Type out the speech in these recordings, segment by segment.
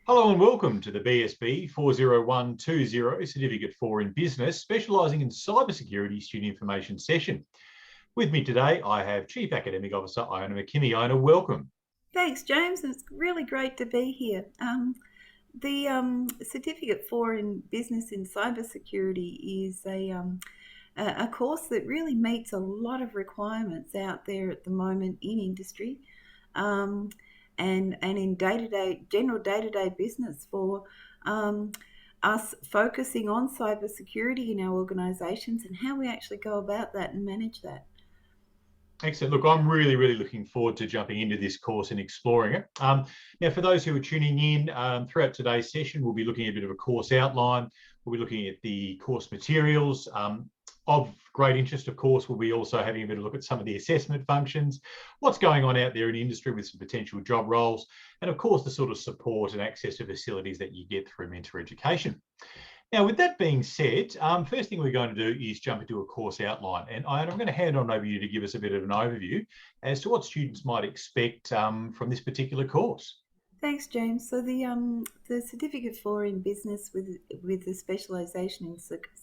Hello and welcome to the BSB40120 Certificate 4 in Business, specialising in cybersecurity student information session. With me today, I have Chief Academic Officer Iona McKimmie. Iona, welcome. Thanks, James. It's really great to be here. The Certificate 4 in Business in Cybersecurity is a course that really meets a lot of requirements out there at the moment in industry. And in general day-to-day business for us focusing on cybersecurity in our organisations and how we actually go about that and manage that. Excellent. Look, I'm really looking forward to jumping into this course and exploring it. Now, for those who are tuning in, throughout today's session, we'll be looking at a bit of a course outline. We'll be looking at the course materials. Of great interest, of course, we'll be also having a bit of a look at some of the assessment functions, what's going on out there in industry with some potential job roles, and of course, the sort of support and access to facilities that you get through mentor education. Now, with that being said, first thing we're going to do is jump into a course outline. And I'm going to hand on over you to give us a bit of an overview as to what students might expect from this particular course. Thanks, James. So the Certificate 4 in Business with the specialisation in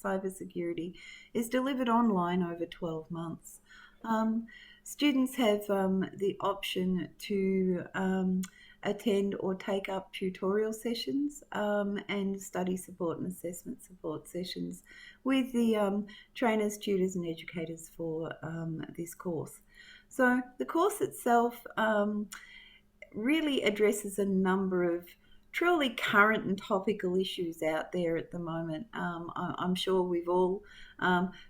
cybersecurity is delivered online over 12 months. Students have the option to attend or take up tutorial sessions and study support and assessment support sessions with the trainers, tutors and educators for this course. So the course itself really addresses a number of truly current and topical issues out there at the moment. I'm sure we've all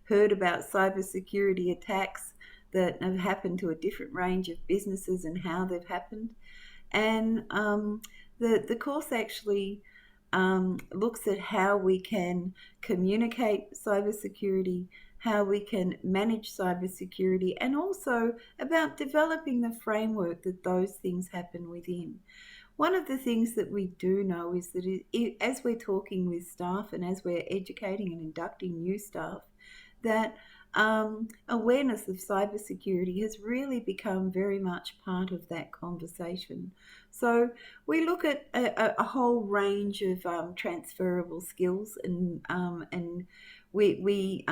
heard about cybersecurity attacks that have happened to a different range of businesses and how they've happened. And the course actually looks at how we can communicate cybersecurity, how we can manage cybersecurity, and also about developing the framework that those things happen within. One of the things that we do know is that as we're talking with staff and as we're educating and inducting new staff, that awareness of cybersecurity has really become very much part of that conversation. So we look at a whole range of transferable skills and we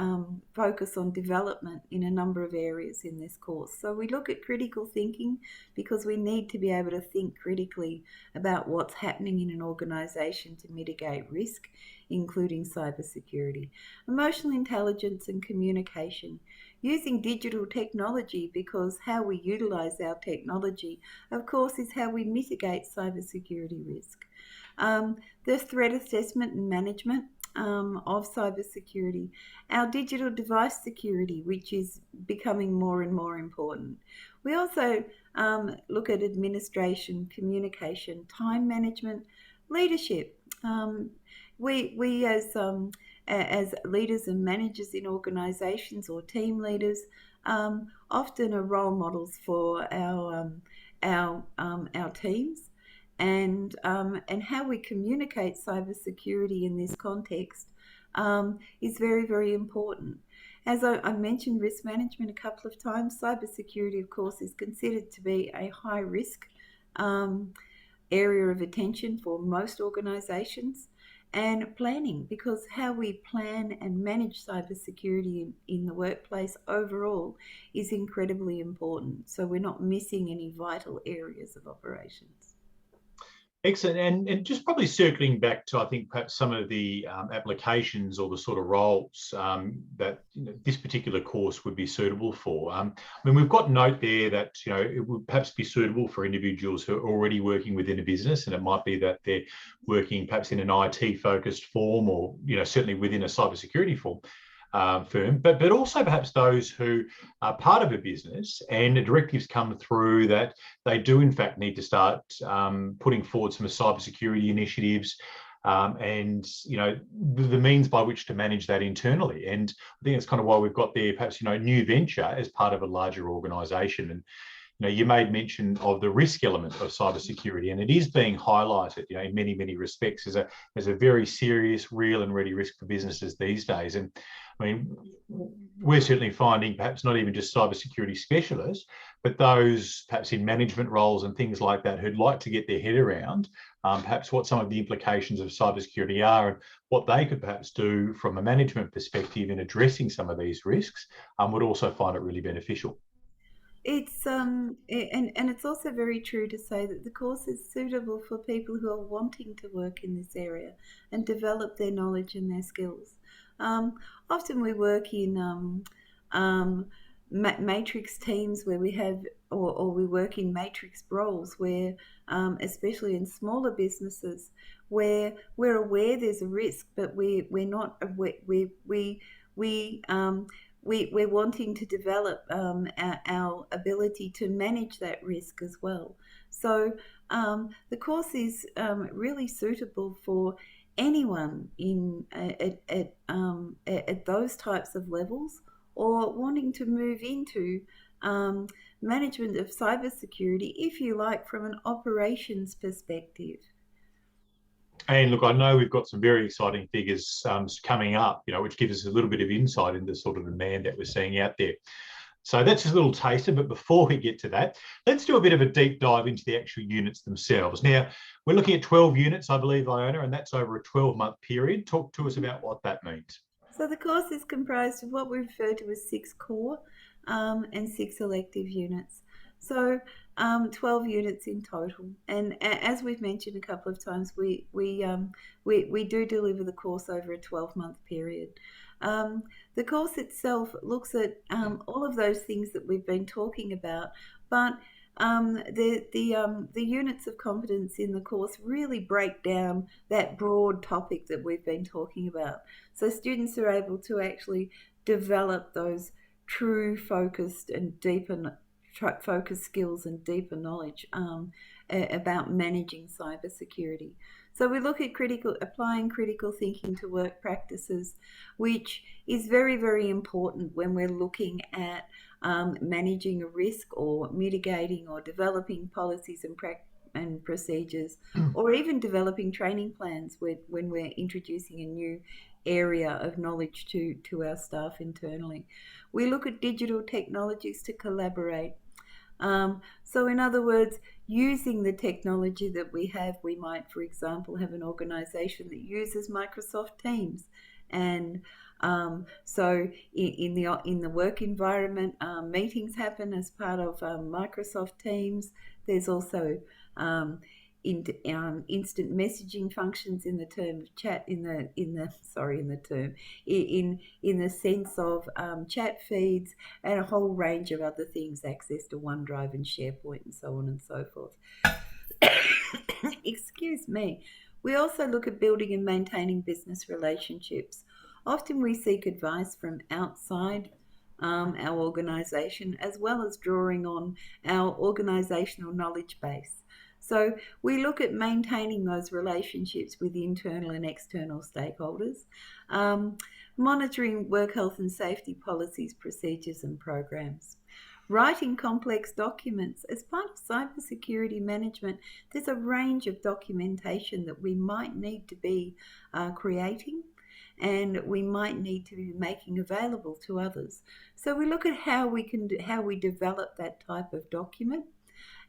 focus on development in a number of areas in this course. So we look at critical thinking because we need to be able to think critically about what's happening in an organisation to mitigate risk, including cybersecurity. Emotional intelligence and communication. Using digital technology, because how we utilise our technology, of course, is how we mitigate cybersecurity risk. The threat assessment and management of cybersecurity, our digital device security, which is becoming more and more important. We also look at administration, communication, time management, leadership. We as leaders and managers in organisations or team leaders often are role models for our teams. And how we communicate cybersecurity in this context is very important. As I mentioned risk management a couple of times, cybersecurity, of course, is considered to be a high risk area of attention for most organisations. And planning, because how we plan and manage cybersecurity in the workplace overall is incredibly important. So we're not missing any vital areas of operations. Excellent. And just probably circling back to, I think, perhaps some of the applications or the sort of roles that this particular course would be suitable for. I mean, we've got note there that, it would perhaps be suitable for individuals who are already working within a business, and it might be that they're working perhaps in an IT-focused form or, certainly within a cybersecurity firm, but also perhaps those who are part of a business and the directives come through that they do in fact need to start putting forward some cybersecurity initiatives and the means by which to manage that internally. And I think that's kind of why we've got there perhaps new venture as part of a larger organisation. And you made mention of the risk element of cybersecurity, and it is being highlighted, in many, many respects as a very serious, real and ready risk for businesses these days. And I mean, we're certainly finding perhaps not even just cybersecurity specialists, but those perhaps in management roles and things like that who'd like to get their head around perhaps what some of the implications of cybersecurity are and what they could perhaps do from a management perspective in addressing some of these risks, would also find it really beneficial. It's and it's also very true to say that the course is suitable for people who are wanting to work in this area and develop their knowledge and their skills. Um, Often we work in um, matrix teams where we have, or we work in matrix roles where, especially in smaller businesses, where we're aware there's a risk, but we're not aware, we we're wanting to develop our ability to manage that risk as well. So the course is really suitable for anyone at those types of levels or wanting to move into um, management of cybersecurity, if you like, from an operations perspective. And look, I know we've got some very exciting figures coming up, which gives us a little bit of insight into sort of demand that we're seeing out there. So that's just a little taster, but before we get to that, let's do a bit of a deep dive into the actual units themselves. Now, we're looking at 12 units, I believe, Iona, and that's over a 12-month period. Talk to us about what that means. So the course is comprised of what we refer to as 6 core and 6 elective units. So 12 units in total. And as we've mentioned a couple of times, we do deliver the course over a 12-month period. The course itself looks at all of those things that we've been talking about, but the units of competence in the course really break down that broad topic that we've been talking about. So students are able to actually develop those true focused and deeper focused skills and deeper knowledge about managing cybersecurity. So we look at applying critical thinking to work practices, which is very, very important when we're looking at managing a risk or mitigating or developing policies and procedures, or even developing training plans when we're introducing a new area of knowledge to our staff internally. We look at digital technologies to collaborate. So in other words, using the technology that we have, we might, for example, have an organization that uses Microsoft Teams. And so in the work environment, meetings happen as part of Microsoft Teams. There's also instant messaging functions in the term of chat in the sense of chat feeds and a whole range of other things, access to OneDrive and SharePoint and so on and so forth. Excuse me. We also look at building and maintaining business relationships. Often we seek advice from outside our organisation, as well as drawing on our organisational knowledge base. So we look at maintaining those relationships with internal and external stakeholders, monitoring work health and safety policies, procedures and programs. Writing complex documents. As part of cybersecurity management, there's a range of documentation that we might need to be creating, and we might need to be making available to others. So we look at how we develop that type of document.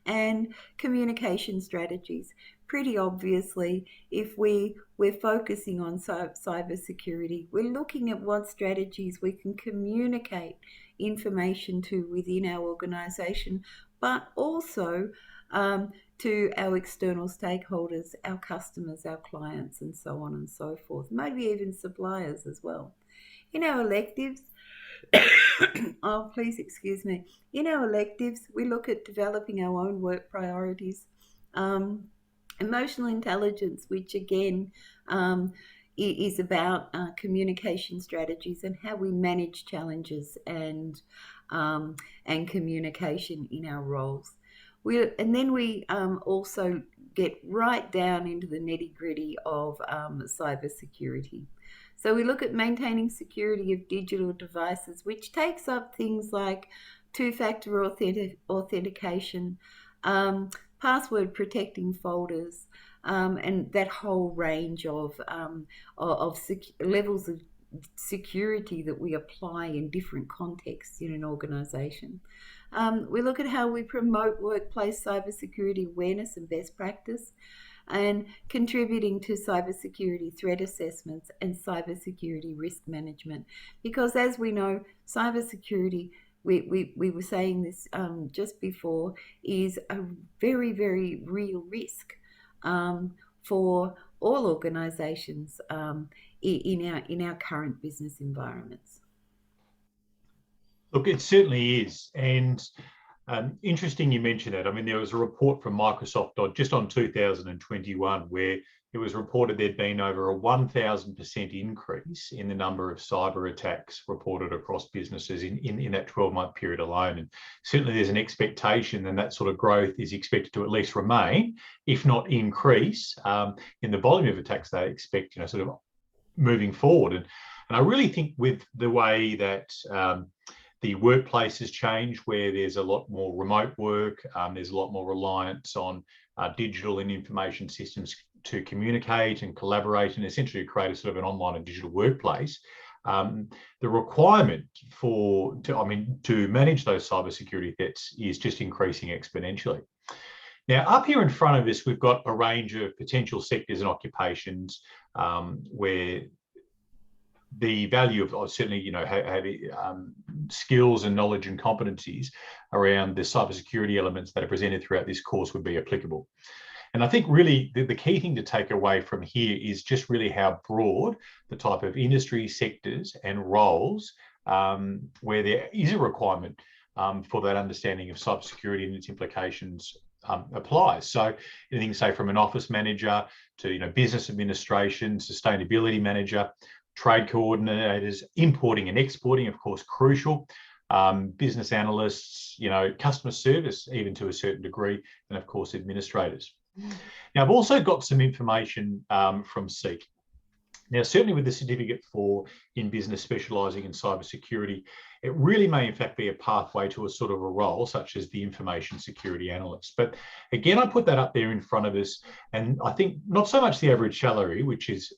And communication strategies. Pretty obviously, if we're focusing on cybersecurity, we're looking at what strategies we can communicate information to within our organisation, but also to our external stakeholders, our customers, our clients, and so on and so forth, maybe even suppliers as well. In our electives, oh, please excuse me. In our electives, we look at developing our own work priorities, emotional intelligence, which again is about communication strategies and how we manage challenges and communication in our roles. Then we also get right down into the nitty-gritty of cybersecurity. So we look at maintaining security of digital devices, which takes up things like two-factor authentication, um, password protecting folders, and that whole range of levels of security that we apply in different contexts in an organisation. We look at how we promote workplace cybersecurity awareness and best practice, and contributing to cybersecurity threat assessments and cybersecurity risk management. Because as we know, cybersecurity, we were saying this just before, is a very, very real risk for all organisations in our current business environments. Look, it certainly is. And interesting you mentioned that. I mean, there was a report from Microsoft just on 2021 where it was reported there'd been over a 1,000% increase in the number of cyber attacks reported across businesses in that 12-month period alone. And certainly there's an expectation, and that sort of growth is expected to at least remain, if not increase, in the volume of attacks they expect, sort of moving forward. And I really think with the way that the workplace has changed, where there's a lot more remote work, there's a lot more reliance on digital and information systems to communicate and collaborate and essentially create a sort of an online and digital workplace. The requirement to manage those cybersecurity threats is just increasing exponentially. Now, up here in front of us, we've got a range of potential sectors and occupations where the value of certainly, having skills and knowledge and competencies around the cybersecurity elements that are presented throughout this course would be applicable. And I think really the key thing to take away from here is just really how broad the type of industry sectors and roles where there is a requirement for that understanding of cybersecurity and its implications applies. So anything, say, from an office manager to business administration, sustainability manager, trade coordinators, importing and exporting, of course, crucial, business analysts, customer service, even to a certain degree, and of course, administrators. Now, I've also got some information from SEEK. Now, certainly with the Certificate 4 in Business specialising in cybersecurity, it really may in fact be a pathway to a sort of a role such as the information security analyst. But again, I put that up there in front of us, and I think not so much the average salary, which is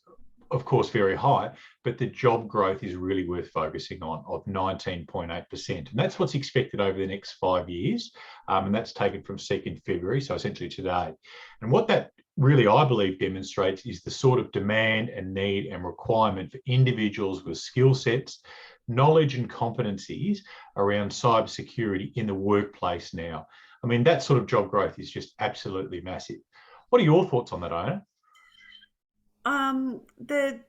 of course very high, but the job growth is really worth focusing on, of 19.8%. And that's what's expected over the next 5 years. And that's taken from SEEK in February, so essentially today. And what that really, I believe, demonstrates is the sort of demand and need and requirement for individuals with skill sets, knowledge and competencies around cybersecurity in the workplace now. I mean, that sort of job growth is just absolutely massive. What are your thoughts on that, Iona? The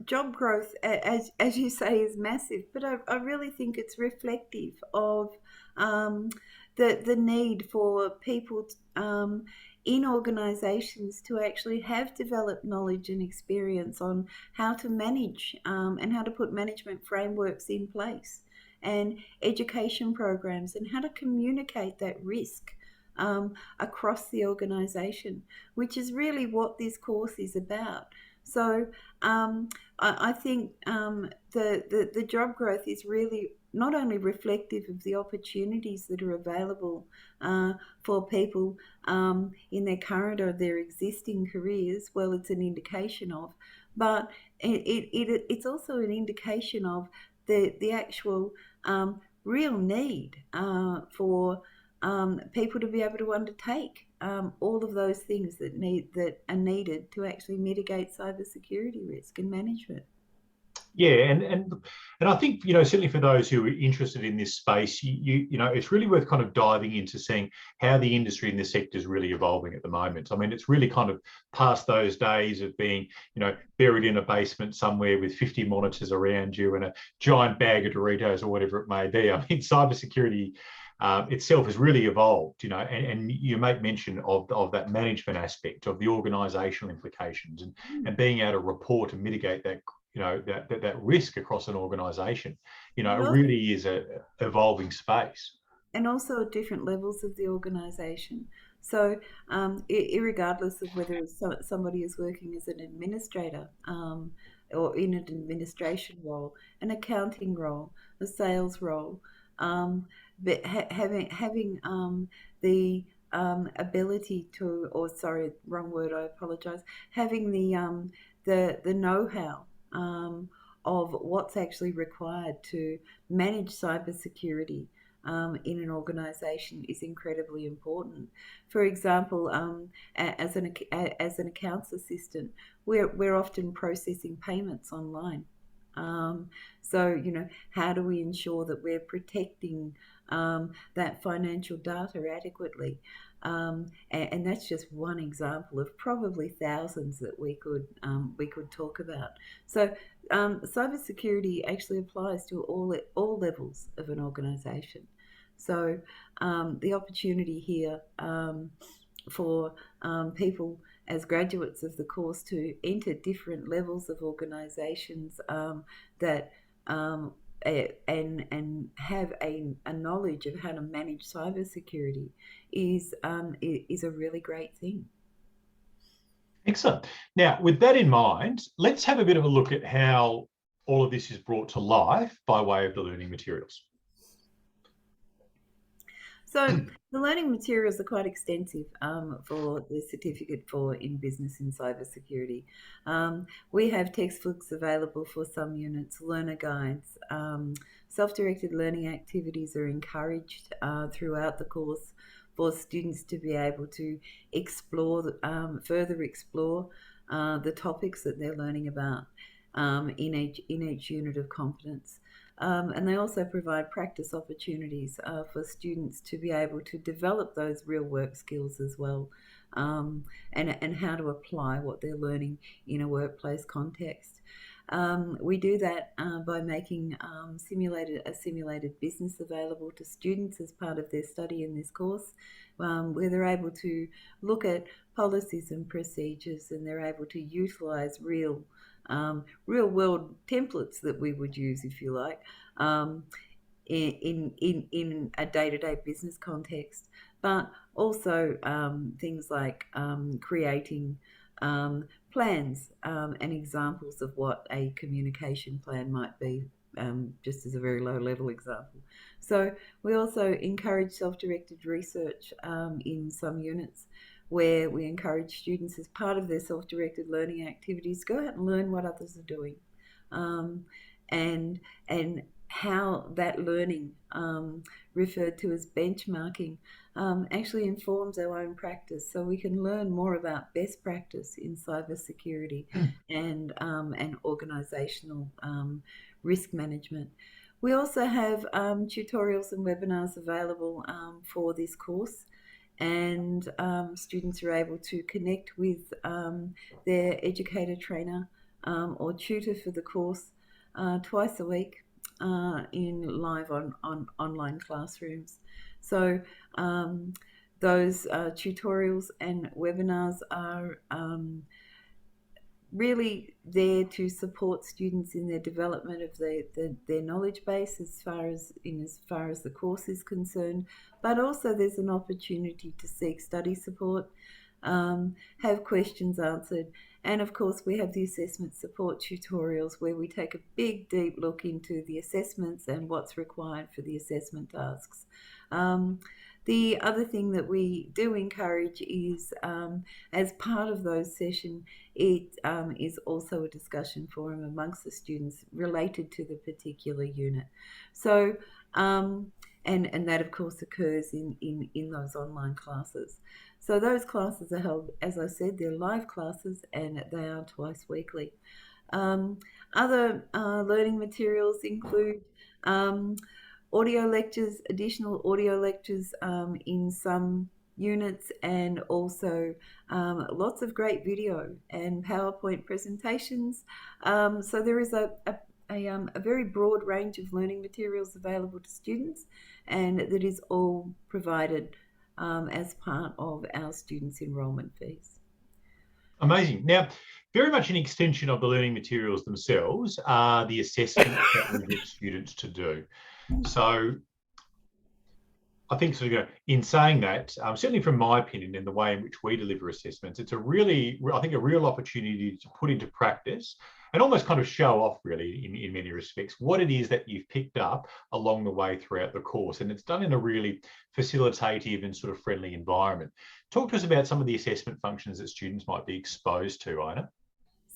job growth, as you say, is massive, but I really think it's reflective of the need for people in organisations to actually have developed knowledge and experience on how to manage and how to put management frameworks in place, and education programs, and how to communicate that risk across the organisation, which is really what this course is about. So I think the job growth is really not only reflective of the opportunities that are available for people in their current or their existing careers, well, it's an indication of, but it's also an indication of the actual real need for people to be able to undertake all of those things that are needed to actually mitigate cybersecurity risk and management. Yeah, and I think certainly for those who are interested in this space, it's really worth kind of diving into seeing how the industry in this sector is really evolving at the moment. I mean, it's really kind of past those days of being buried in a basement somewhere with 50 monitors around you and a giant bag of Doritos or whatever it may be. I mean, cybersecurity itself has really evolved, and you make mention of that management aspect, of the organisational implications, and being able to report and mitigate that that risk across an organisation. It really is a evolving space. And also at different levels of the organisation. So, irregardless of whether somebody is working as an administrator or in an administration role, an accounting role, a sales role, but having the ability to, or sorry, wrong word, I apologise, having the know-how of what's actually required to manage cybersecurity in an organisation is incredibly important. For example, as an accounts assistant, we're often processing payments online. Um, so, how do we ensure that we're protecting that financial data adequately? And that's just one example of probably thousands that we could talk about. So, cybersecurity actually applies to all levels of an organisation. So, the opportunity here for people as graduates of the course to enter different levels of organisations that and have a knowledge of how to manage cybersecurity is a really great thing. Excellent. Now, with that in mind, let's have a bit of a look at how all of this is brought to life by way of the learning materials. So the learning materials are quite extensive for the certificate for in business in cybersecurity. We have textbooks available for some units, learner guides, self-directed learning activities are encouraged throughout the course for students to be able to explore, further explore the topics that they're learning about in each unit of competence. And they also provide practice opportunities for students to be able to develop those real work skills as well, and how to apply what they're learning in a workplace context. We do that by making a simulated business available to students as part of their study in this course, where they're able to look at policies and procedures, and they're able to utilise real world templates that we would use, if you like, in a day-to-day business context, but also things like creating plans and examples of what a communication plan might be, just as a very low-level example. So we also encourage self-directed research in some units, where we encourage students as part of their self-directed learning activities go out and learn what others are doing, and how that learning, referred to as benchmarking, actually informs our own practice, so we can learn more about best practice in cybersecurity and organisational risk management. We also have tutorials and webinars available for this course, and students are able to connect with their educator, trainer, or tutor for the course twice a week in live online classrooms. So those tutorials and webinars are really there to support students in their development of their knowledge base as far as the course is concerned, but also there's an opportunity to seek study support, have questions answered, and of course we have the assessment support tutorials, where we take a big deep look into the assessments and what's required for the assessment tasks. The other thing that we do encourage is, as part of those sessions, it is also a discussion forum amongst the students related to the particular unit. So, and that of course occurs in those online classes. So those classes are held, as I said, they're live classes, and they are twice weekly. Other learning materials include audio lectures, additional audio lectures in some units, and also lots of great video and PowerPoint presentations. So there is a very broad range of learning materials available to students, and that is all provided as part of our students' enrolment fees. Amazing. Now, very much an extension of the learning materials themselves are the assessments that we get students to do. So I think, in saying that, certainly from my opinion, in the way in which we deliver assessments, it's a real opportunity to put into practice and almost kind of show off really in many respects what it is that you've picked up along the way throughout the course. And it's done in a really facilitative and sort of friendly environment. Talk to us about some of the assessment functions that students might be exposed to, Ina.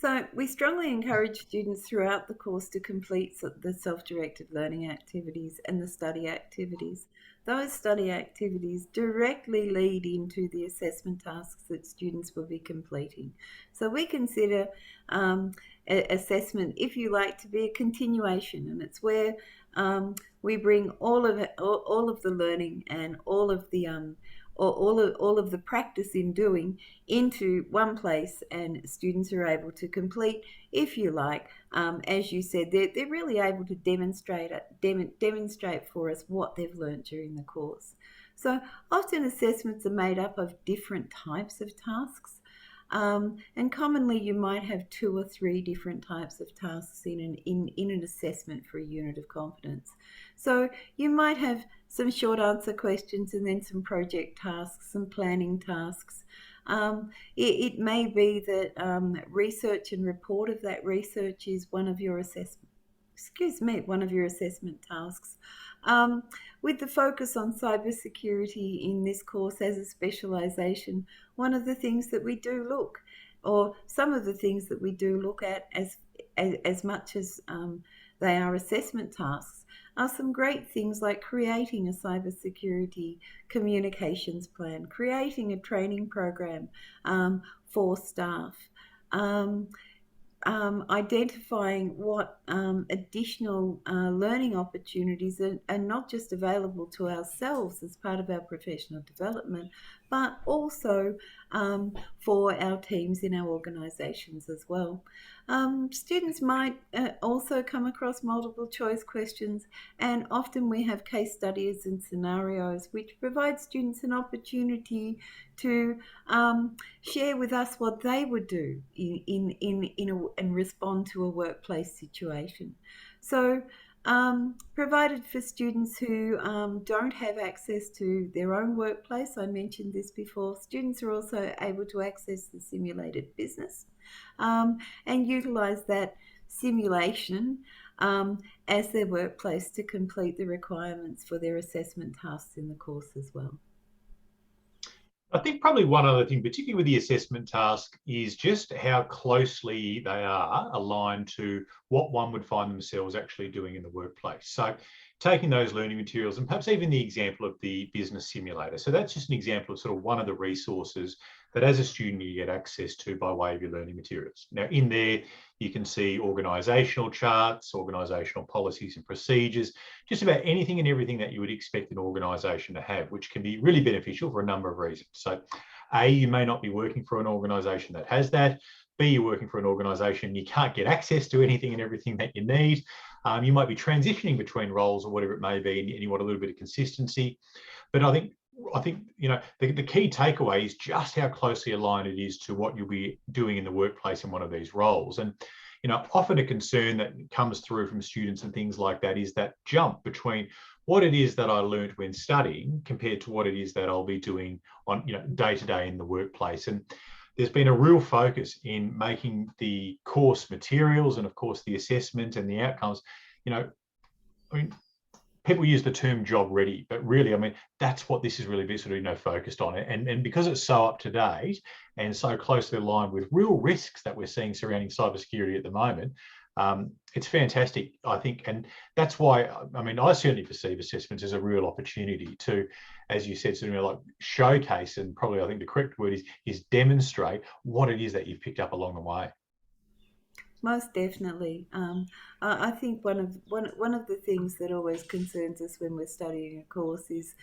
So we strongly encourage students throughout the course to complete the self-directed learning activities and the study activities. Those study activities directly lead into the assessment tasks that students will be completing. So we consider assessment, if you like, to be a continuation, and it's where we bring all of it, all of the learning and all of the practice in doing into one place, and students are able to complete, if you like, as you said, they're really able to demonstrate for us what they've learned during the course. So often assessments are made up of different types of tasks. And commonly you might have 2 or 3 different types of tasks in an assessment for a unit of competence. So you might have some short answer questions and then some project tasks, some planning tasks. It may be that research and report of that research is one of your assessment tasks. With the focus on cybersecurity in this course as a specialisation, one of the things that we do look, or some of the things that we do look at as much as they are assessment tasks, are some great things like creating a cybersecurity communications plan, creating a training program for staff, identifying what additional learning opportunities are not just available to ourselves as part of our professional development, but also for our teams in our organisations as well. Students might also come across multiple choice questions, and often we have case studies and scenarios which provide students an opportunity to share with us what they would do and respond to a workplace situation. So provided for students who don't have access to their own workplace, I mentioned this before, students are also able to access the simulated business and utilise that simulation as their workplace to complete the requirements for their assessment tasks in the course as well. I think probably one other thing, particularly with the assessment task, is just how closely they are aligned to what one would find themselves actually doing in the workplace. So taking those learning materials and perhaps even the example of the business simulator. So that's just an example of sort of one of the resources that as a student you get access to by way of your learning materials. Now in there, you can see organisational charts, organisational policies and procedures, just about anything and everything that you would expect an organisation to have, which can be really beneficial for a number of reasons. So A, you may not be working for an organisation that has that. B, you're working for an organisation and you can't get access to anything and everything that you need. You might be transitioning between roles or whatever it may be, and you want a little bit of consistency. But I think you know the key takeaway is just how closely aligned it is to what you'll be doing in the workplace in one of these roles. And you know, often a concern that comes through from students and things like that is that jump between what it is that I learned when studying compared to what it is that I'll be doing on day to day in the workplace. And there's been a real focus in making the course materials and of course the assessment and the outcomes, I mean, people use the term job ready, but really, I mean, that's what this is really sort of, focused on. And because it's so up to date and so closely aligned with real risks that we're seeing surrounding cybersecurity at the moment, it's fantastic, I think. And that's why, I mean, I certainly perceive assessments as a real opportunity to, as you said, sort of like showcase, and probably I think the correct word is demonstrate what it is that you've picked up along the way. Most definitely. I think one of the things that always concerns us when we're studying a course is,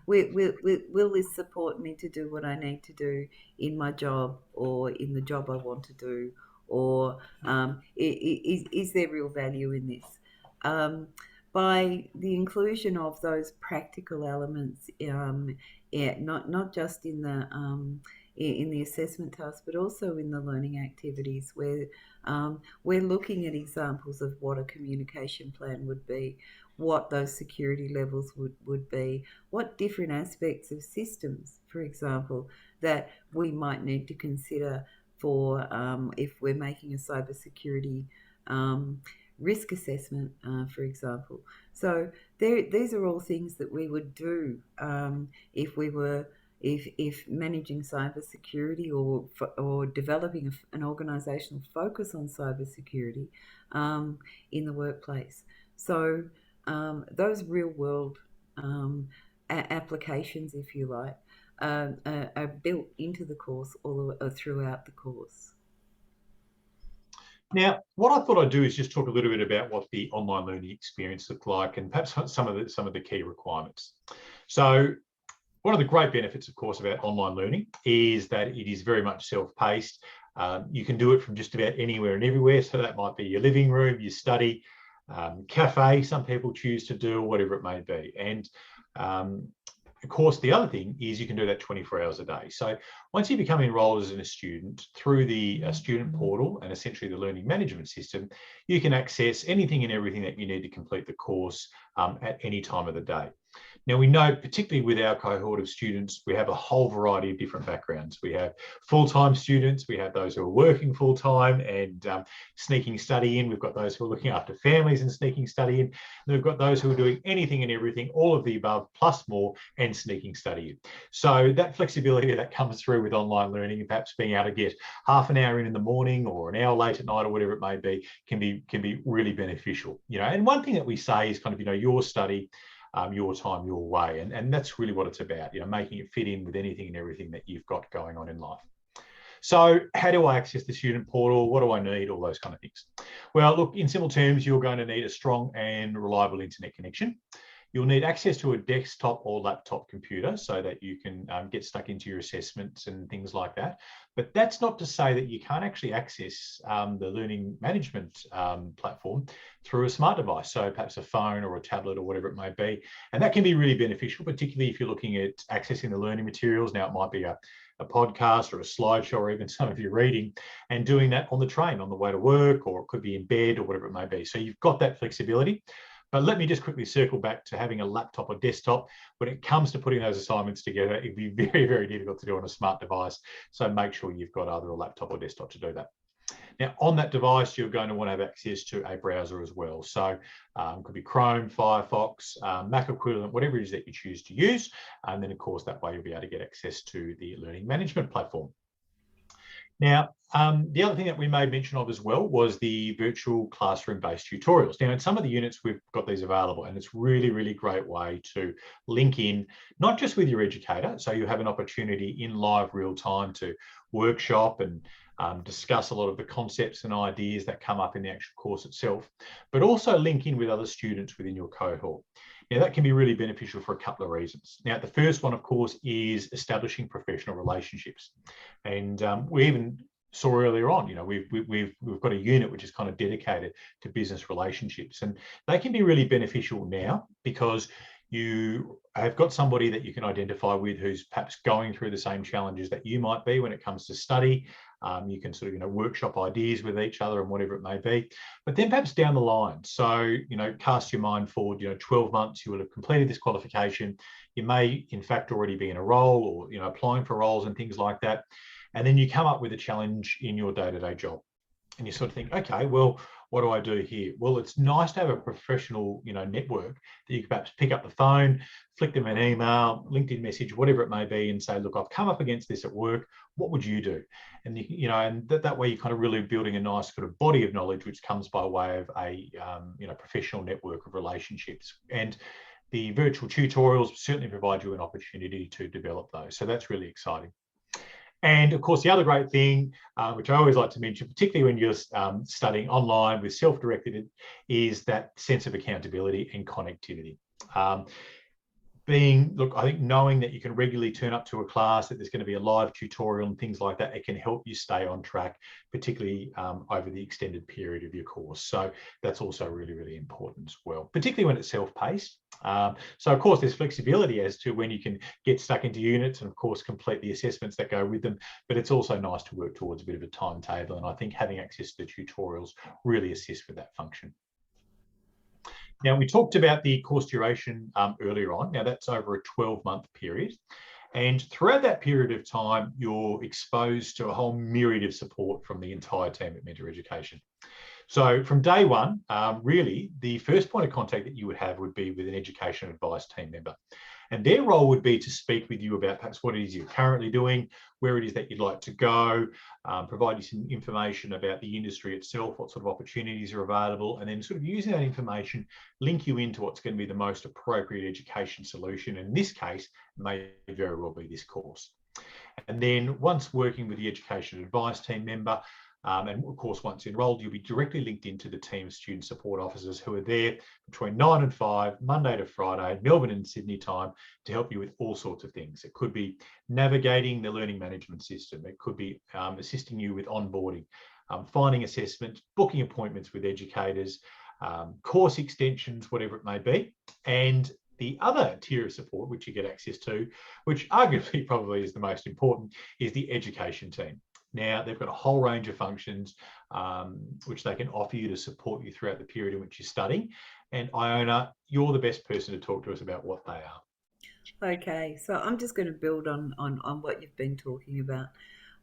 will this support me to do what I need to do in my job or in the job I want to do, or is there real value in this? By the inclusion of those practical elements, not just in the assessment task, but also in the learning activities, where we're looking at examples of what a communication plan would be, what those security levels would be, what different aspects of systems, for example, that we might need to consider for if we're making a cybersecurity risk assessment, for example. So these are all things that we would do if we were if managing cybersecurity or developing an organisational focus on cybersecurity in the workplace. So those real world applications, if you like, are built into the course or throughout the course. Now, what I thought I'd do is just talk a little bit about what the online learning experience looked like and perhaps some of the key requirements. So one of the great benefits, of course, about online learning is that it is very much self-paced. You can do it from just about anywhere and everywhere. So that might be your living room, your study, cafe, some people choose to do, whatever it may be. And of course, the other thing is you can do that 24 hours a day. So once you become enrolled as a student through the student portal and essentially the learning management system, you can access anything and everything that you need to complete the course at any time of the day. Now, we know, particularly with our cohort of students, we have a whole variety of different backgrounds. We have full-time students, we have those who are working full-time and sneaking study in. We've got those who are looking after families and sneaking study in. And we've got those who are doing anything and everything, all of the above, plus more, and sneaking study in. So that flexibility that comes through with online learning and perhaps being able to get half an hour in the morning or an hour late at night or whatever it may be can be really beneficial. And one thing that we say is kind of, your study, your time, your way. And that's really what it's about, making it fit in with anything and everything that you've got going on in life. So how do I access the student portal? What do I need? All those kind of things. Well, look, in simple terms, you're going to need a strong and reliable internet connection. You'll need access to a desktop or laptop computer so that you can get stuck into your assessments and things like that. But that's not to say that you can't actually access the learning management platform through a smart device. So perhaps a phone or a tablet or whatever it may be. And that can be really beneficial, particularly if you're looking at accessing the learning materials. Now, it might be a podcast or a slideshow or even some of your reading, and doing that on the train on the way to work, or it could be in bed or whatever it may be. So you've got that flexibility. But let me just quickly circle back to having a laptop or desktop. When it comes to putting those assignments together, it'd be very, very difficult to do on a smart device. So make sure you've got either a laptop or desktop to do that. Now, on that device, you're going to want to have access to a browser as well. So it could be Chrome, Firefox, Mac equivalent, whatever it is that you choose to use. And then, of course, that way you'll be able to get access to the learning management platform. Now, the other thing that we made mention of as well was the virtual classroom-based tutorials. Now, in some of the units, we've got these available, and it's really, really great way to link in, not just with your educator, so you have an opportunity in live real time to workshop and discuss a lot of the concepts and ideas that come up in the actual course itself, but also link in with other students within your cohort. Now, that can be really beneficial for a couple of reasons. Now, the first one, of course, is establishing professional relationships. And we even saw earlier on, we've got a unit which is kind of dedicated to business relationships. And they can be really beneficial now because you have got somebody that you can identify with who's perhaps going through the same challenges that you might be when it comes to study. You can sort of, workshop ideas with each other and whatever it may be. But then perhaps down the line, so, cast your mind forward, 12 months, you will have completed this qualification. You may, in fact, already be in a role or, applying for roles and things like that. And then you come up with a challenge in your day-to-day job. And you sort of think, okay, well, what do I do here? Well, it's nice to have a professional, network that you can perhaps pick up the phone, flick them an email, LinkedIn message, whatever it may be, and say, look, I've come up against this at work. What would you do? And and that way you're kind of really building a nice sort of body of knowledge, which comes by way of a professional network of relationships. And the virtual tutorials certainly provide you an opportunity to develop those. So that's really exciting. And of course, the other great thing, which I always like to mention, particularly when you're studying online with self-directed, is that sense of accountability and connectivity. I think knowing that you can regularly turn up to a class, that there's going to be a live tutorial and things like that, it can help you stay on track, particularly over the extended period of your course. So that's also really, really important as well, particularly when it's self-paced. So of course, there's flexibility as to when you can get stuck into units and of course complete the assessments that go with them, but it's also nice to work towards a bit of a timetable. And I think having access to the tutorials really assists with that function. Now, we talked about the course duration earlier on. Now, that's over a 12-month period. And throughout that period of time, you're exposed to a whole myriad of support from the entire team at Mentor Education. So from day one, really, the first point of contact that you would have would be with an education advice team member. And their role would be to speak with you about perhaps what it is you're currently doing, where it is that you'd like to go, provide you some information about the industry itself, what sort of opportunities are available, and then sort of using that information, link you into what's going to be the most appropriate education solution. In this case, it may very well be this course. And then once working with the education advice team member, and of course, once enrolled, you'll be directly linked into the team of student support officers who are there between 9 and 5, Monday to Friday, Melbourne and Sydney time, to help you with all sorts of things. It could be navigating the learning management system. It could be assisting you with onboarding, finding assessments, booking appointments with educators, course extensions, whatever it may be. And the other tier of support, which you get access to, which arguably probably is the most important, is the education team. Now, they've got a whole range of functions which they can offer you to support you throughout the period in which you're studying. And Iona, you're the best person to talk to us about what they are. Okay, so I'm just going to build on what you've been talking about.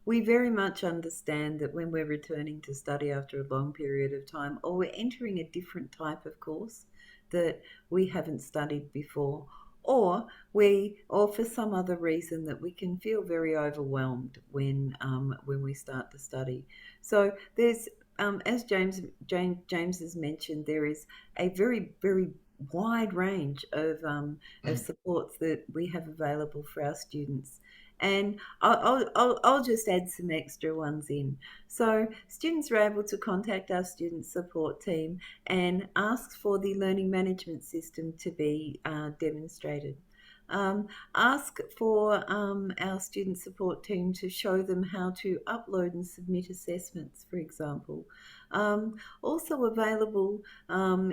We very much understand that when we're returning to study after a long period of time, or we're entering a different type of course that we haven't studied before, or for some other reason, that we can feel very overwhelmed when we start to study. So there's, as James has mentioned, there is a very, very wide range of supports that we have available for our students. And I'll just add some extra ones in. So students are able to contact our student support team and ask for the learning management system to be demonstrated. Ask for our student support team to show them how to upload and submit assessments, for example. Also available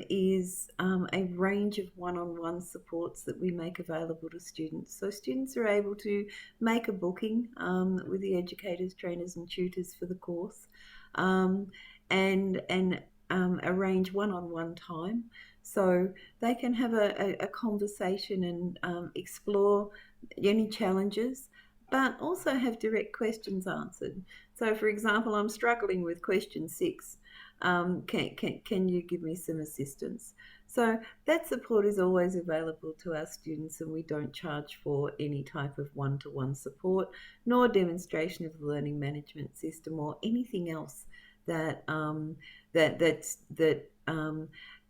is a range of one-on-one supports that we make available to students. So students are able to make a booking with the educators, trainers and tutors for the course, and arrange one-on-one time. So they can have a conversation and explore any challenges, but also have direct questions answered. So for example, I'm struggling with question 6. Can you give me some assistance? So that support is always available to our students, and we don't charge for any type of one-to-one support, nor demonstration of the learning management system or anything else that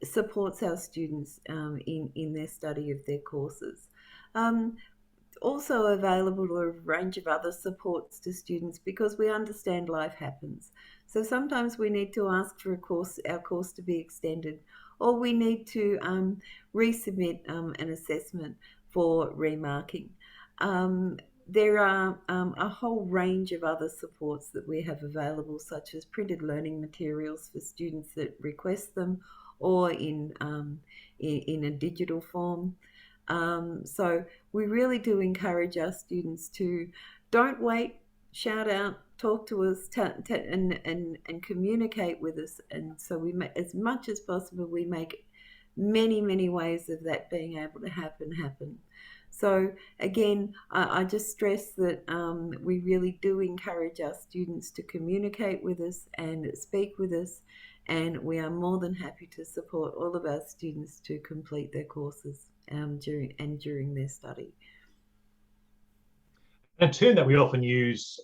supports our students in their study of their courses. Also available are a range of other supports to students, because we understand life happens. So sometimes we need to ask for our course to be extended, or we need to resubmit an assessment for remarking. There are a whole range of other supports that we have available, such as printed learning materials for students that request them, or in a digital form. So we really do encourage our students to don't wait, shout out, talk to us, and communicate with us. And so as much as possible, we make many ways of that being able to happen. So again, I just stress that we really do encourage our students to communicate with us and speak with us, and we are more than happy to support all of our students to complete their courses during their study. A term that we often use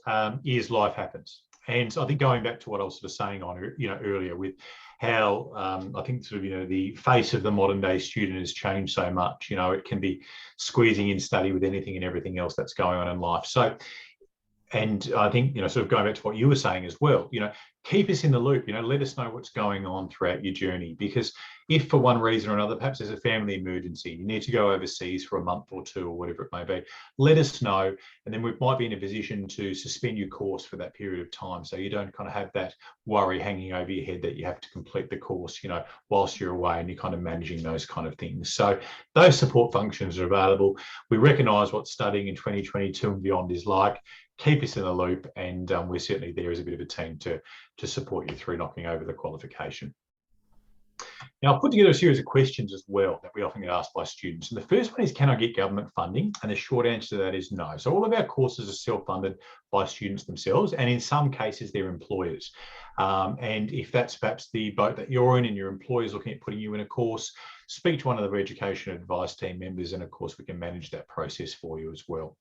is life happens. And so I think going back to what I was sort of saying earlier with how I think the face of the modern day student has changed so much. It can be squeezing in study with anything and everything else that's going on in life. So, and I think, sort of going back to what you were saying as well, keep us in the loop, let us know what's going on throughout your journey, because if for one reason or another, perhaps there's a family emergency, you need to go overseas for a month or 2 or whatever it may be, let us know. And then we might be in a position to suspend your course for that period of time, so you don't kind of have that worry hanging over your head that you have to complete the course, whilst you're away, and you're kind of managing those kind of things. So those support functions are available. We recognise what studying in 2022 and beyond is like. Keep us in the loop, and we're certainly there as a bit of a team to support you through knocking over the qualification. Now, I've put together a series of questions as well that we often get asked by students. And the first one is, can I get government funding? And the short answer to that is no. So all of our courses are self-funded by students themselves, and in some cases, their employers. And if that's perhaps the boat that you're in and your employer is looking at putting you in a course, speak to one of the education advice team members, and of course, we can manage that process for you as well.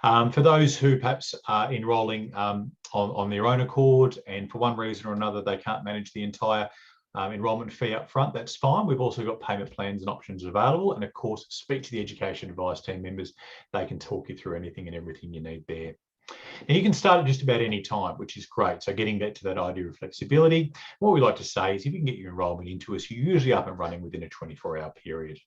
For those who perhaps are enrolling on their own accord, and for one reason or another, they can't manage the entire enrolment fee up front, that's fine. We've also got payment plans and options available. And of course, speak to the education advice team members. They can talk you through anything and everything you need there. And you can start at just about any time, which is great. So getting back to that idea of flexibility, what we like to say is if you can get your enrolment into us, you're usually up and running within a 24-hour period.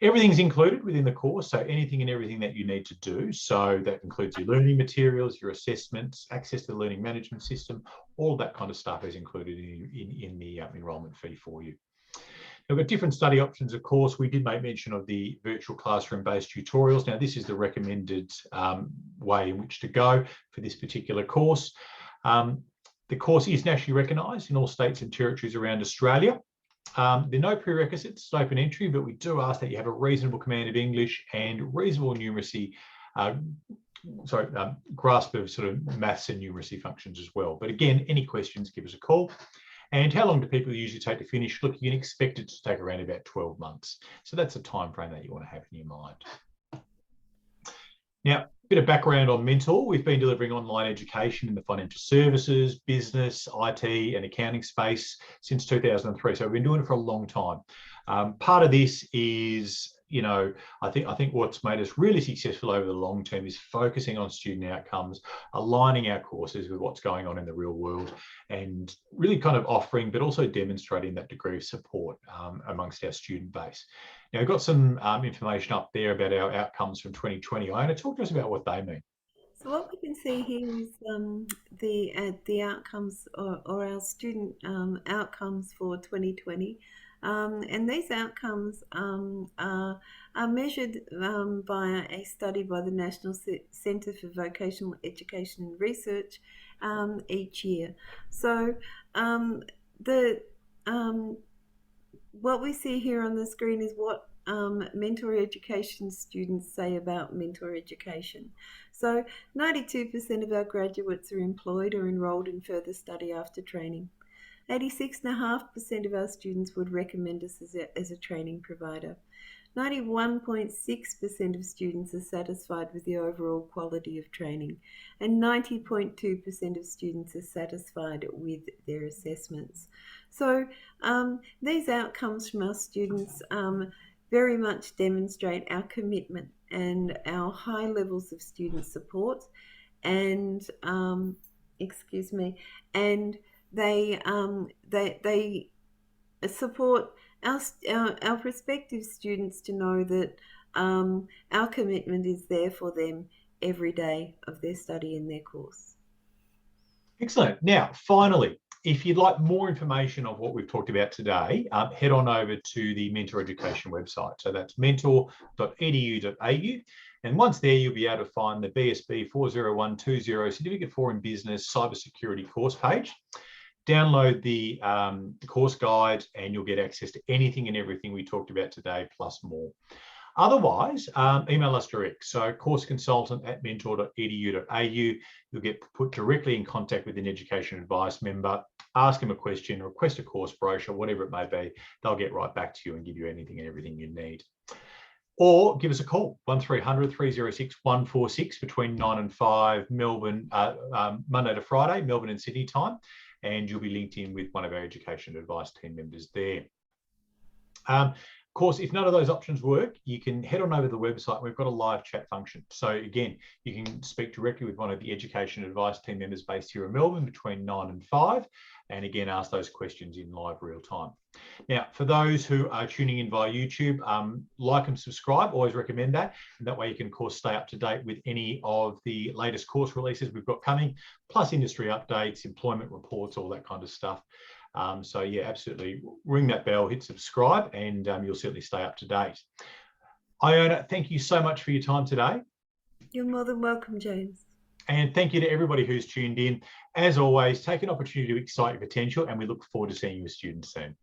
Everything's included within the course, so anything and everything that you need to do. So that includes your learning materials, your assessments, access to the learning management system, all of that kind of stuff is included in the enrolment fee for you. We've got different study options, of course. We did make mention of the virtual classroom-based tutorials. Now, this is the recommended way in which to go for this particular course. The course is nationally recognised in all states and territories around Australia. There are no prerequisites, it's open entry, but we do ask that you have a reasonable command of English and reasonable numeracy, grasp of sort of maths and numeracy functions as well. But again, any questions, give us a call. And how long do people usually take to finish? Look, you can expect it to take around about 12 months. So that's a time frame that you want to have in your mind. Now, a bit of background on Mentor. We've been delivering online education in the financial services, business, IT and accounting space since 2003. So we've been doing it for a long time. Part of this is, I think what's made us really successful over the long term is focusing on student outcomes, aligning our courses with what's going on in the real world, and really kind of offering, but also demonstrating that degree of support amongst our student base. Now, we've got some information up there about our outcomes from 2020. Iona, talk to us about what they mean. So what we can see here is the outcomes or our student outcomes for 2020. And these outcomes are measured by a study by the National Centre for Vocational Education and Research each year. So what we see here on the screen is what mentor education students say about mentor education. So 92% of our graduates are employed or enrolled in further study after training. 86.5% of our students would recommend us as a training provider. 91.6% of students are satisfied with the overall quality of training, and 90.2% of students are satisfied with their assessments. So these outcomes from our students very much demonstrate our commitment and our high levels of student support, and they support our prospective students to know that our commitment is there for them every day of their study in their course. Excellent. Now, finally, if you'd like more information on what we've talked about today, head on over to the Mentor Education website. So that's mentor.edu.au. And once there, you'll be able to find the BSB40120 Certificate 4 in Business Cybersecurity course page. Download the course guide and you'll get access to anything and everything we talked about today, plus more. Otherwise, email us direct. So courseconsultant@mentor.edu.au. You'll get put directly in contact with an education advice member, ask them a question, request a course brochure, whatever it may be. They'll get right back to you and give you anything and everything you need. Or give us a call, 1300 306 146 between 9 and 5 Melbourne, Monday to Friday, Melbourne and Sydney time. And you'll be linked in with one of our education advice team members there. Of course, if none of those options work, you can head on over to the website. We've got a live chat function. So again, you can speak directly with one of the education advice team members based here in Melbourne between 9 and 5. And again, ask those questions in live real time. Now, for those who are tuning in via YouTube, like and subscribe, always recommend that. And that way you can, of course, stay up to date with any of the latest course releases we've got coming, plus industry updates, employment reports, all that kind of stuff. So yeah, absolutely ring that bell, hit subscribe, and you'll certainly stay up to date. Iona, thank you so much for your time today. You're more than welcome, James. And thank you to everybody who's tuned in. As always, take an opportunity to excite your potential, and we look forward to seeing you as students soon.